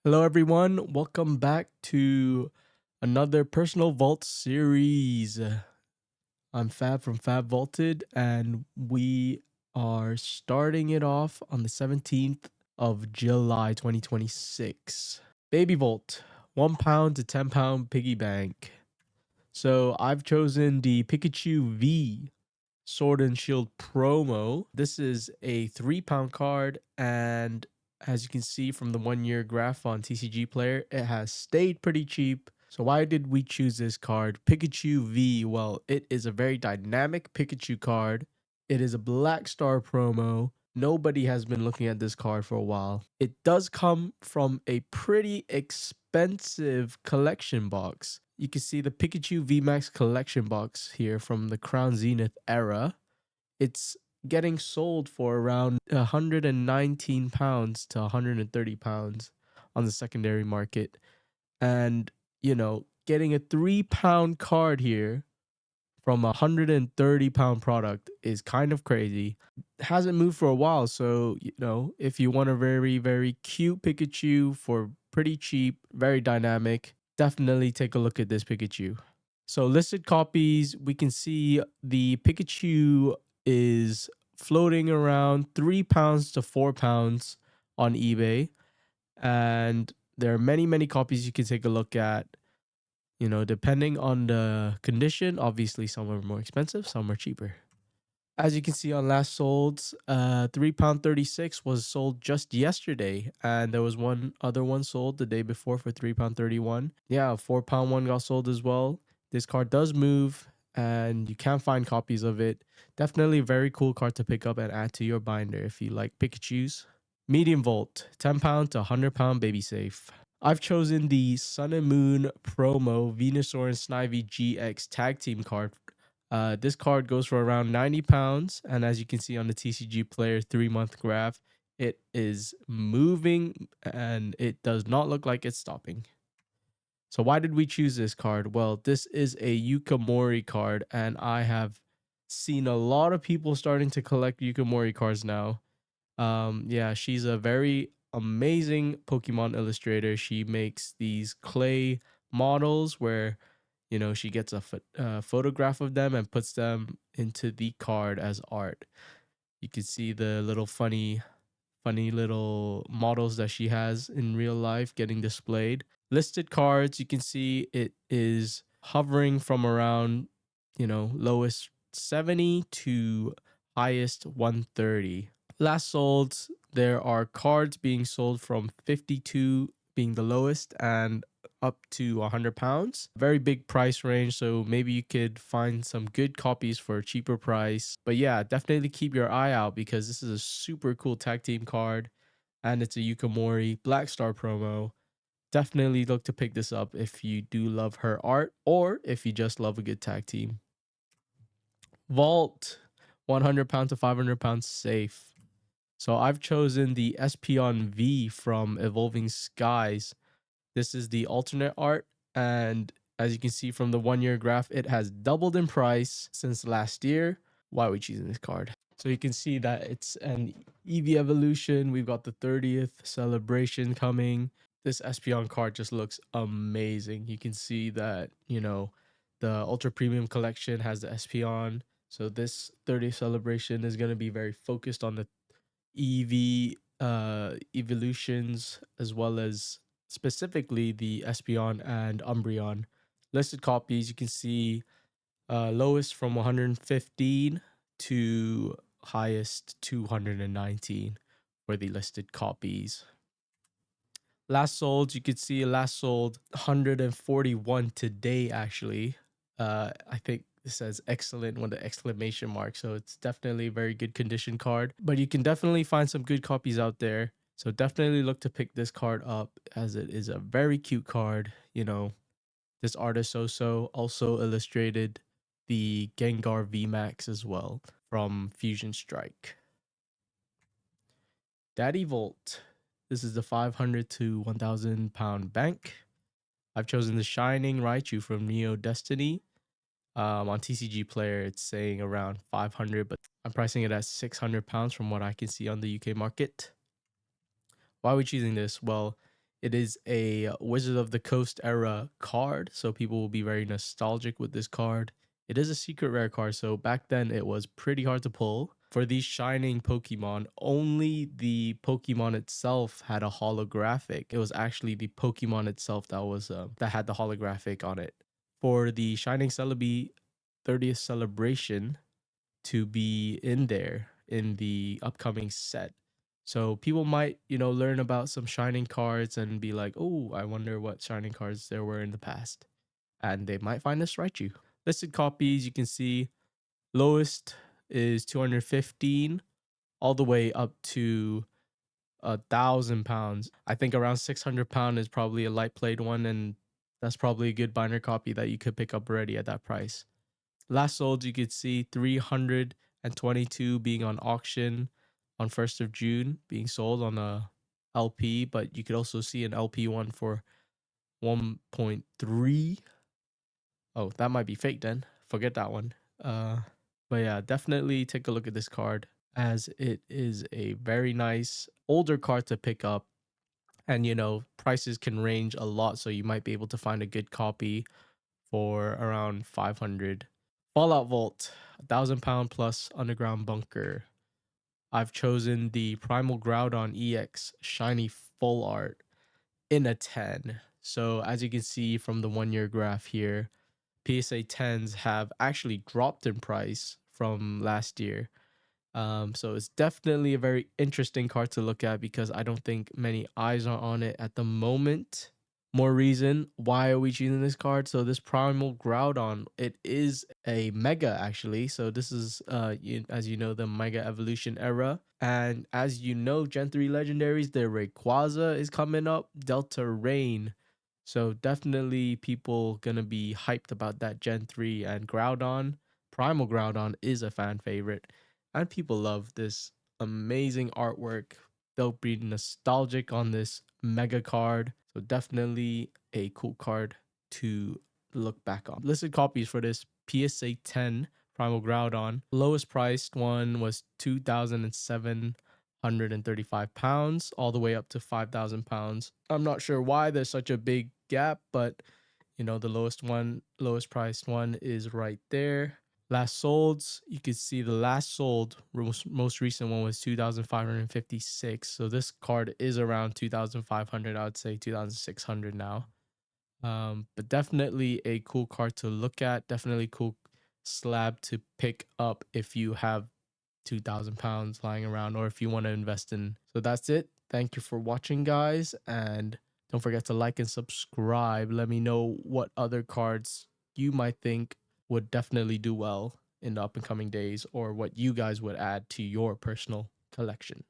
Hello, everyone. Welcome back to another Personal Vault series. I'm Fab from Fab Vaulted, and we are starting it off on the 17th of July 2026. Baby Vault, £1 to £10 piggy bank. So I've chosen the Pikachu V Sword and Shield promo. This is a £3 card, and as you can see from the 1 year graph on TCG Player, it has stayed pretty cheap. So why did we choose this card? Pikachu V, well, it is a very dynamic Pikachu card. It is a Black Star promo. Nobody has been looking at this card for a while. It does come from a pretty expensive collection box. You can see the Pikachu VMAX collection box here from the Crown Zenith era. It's getting sold for around £119 to £130 on the secondary market. And, getting a £3 card here from a £130 product is kind of crazy. It hasn't moved for a while, so if you want a very, very cute Pikachu for pretty cheap, very dynamic, definitely take a look at this Pikachu. So listed copies, we can see the Pikachu is floating around £3 to £4 on eBay, and there are many, many copies you can take a look at. Depending on the condition, obviously some are more expensive, some are cheaper. As you can see on last solds, £3.36 was sold just yesterday, and there was one other one sold the day before for £3.31. Yeah, £4 one got sold as well. This card does move, and you can find copies of it. Definitely a very cool card to pick up and add to your binder if you like Pikachus. Medium Volt, £10 to £100 baby safe. I've chosen the Sun and Moon promo Venusaur and Snivy GX tag team card. This card goes for around £90, and as you can see on the TCG Player 3-month graph, it is moving and it does not look like it's stopping. So why did we choose this card? Well, this is a Yukamori card, and I have seen a lot of people starting to collect Yukamori cards now. Yeah, she's a very amazing Pokemon illustrator. She makes these clay models where she gets a photograph of them and puts them into the card as art. You can see the little funny little models that she has in real life getting displayed. Listed cards, you can see it is hovering from around lowest 70 to highest 130. Last sold, there are cards being sold from 52 being the lowest and up to £100. Very big price range, so maybe you could find some good copies for a cheaper price. But yeah, definitely keep your eye out because this is a super cool tag team card, and it's a Yukamori Black Star promo. Definitely look to pick this up if you do love her art or if you just love a good tag team. Vault, £100 to £500 safe. So I've chosen the Espeon V from Evolving Skies. This is the alternate art, and as you can see from the 1 year graph, it has doubled in price since last year. Why are we choosing this card? So you can see that it's an Eevee evolution. We've got the 30th celebration coming. This Espeon card just looks amazing. You can see that, the Ultra Premium collection has the Espeon. So this 30th celebration is going to be very focused on the EV evolutions, as well as specifically the Espeon and Umbreon. Listed copies, you can see lowest from 115 to highest 219 for the listed copies. Last sold, you could see last sold 141 today actually. I think it says excellent with the exclamation mark, so it's definitely a very good condition card. But you can definitely find some good copies out there, so definitely look to pick this card up as it is a very cute card. This artist also illustrated the Gengar VMAX as well from Fusion Strike. Daddy Volt. This is the 500 to 1,000 pound bank. I've chosen the Shining Raichu from Neo Destiny. On TCG Player, it's saying around 500, but I'm pricing it at £600 from what I can see on the UK market. Why are we choosing this? Well, It is a Wizard of the Coast era card, so people will be very nostalgic with this card. It is a secret rare card, so back then it was pretty hard to pull. For these shining Pokemon, only the Pokemon itself had a holographic. It was actually the Pokemon itself that had the holographic on it. For the Shining Celebi 30th celebration to be in there in the upcoming set. So people might, learn about some shining cards and be like, "Oh, I wonder what shining cards there were in the past." And they might find this right you. Listed copies, you can see lowest is 215 all the way up to £1,000. I think around £600 is probably a light played one, and that's probably a good binder copy that you could pick up already at that price. Last sold, you could see 322 being on auction on 1st of June, being sold on a LP, but you could also see an LP one for 1.3. Oh, that might be fake then. Forget that one. But yeah, definitely take a look at this card, as it is a very nice older card to pick up. And prices can range a lot, so you might be able to find a good copy for around 500. Fallout Vault, £1,000 plus underground bunker. I've chosen the Primal Groudon EX shiny full art in a 10. So as you can see from the 1 year graph here, PSA 10s have actually dropped in price from last year. So it's definitely a very interesting card to look at, because I don't think many eyes are on it at the moment. More reason why are we choosing this card? So this Primal Groudon, it is a Mega actually. So this is as you know, the Mega Evolution era. And as you know, Gen 3 legendaries, the Rayquaza is coming up, Delta Rain. So definitely people gonna be hyped about that Gen 3, and Groudon. Primal Groudon is a fan favorite, and people love this amazing artwork. They'll be nostalgic on this mega card. So definitely a cool card to look back on. Listed copies for this PSA 10 Primal Groudon. Lowest priced one was £2,735 all the way up to £5,000. I'm not sure why there's such a big gap, but the lowest priced one is right there. Last solds, you can see the last sold most recent one was 2,556. So this card is around 2,500. I would say 2,600 now. But definitely a cool card to look at. Definitely cool slab to pick up if you have £2,000 lying around, or if you want to invest in. So that's it. Thank you for watching, guys, and don't forget to like and subscribe. Let me know what other cards you might think would definitely do well in the up and coming days, or what you guys would add to your personal collection.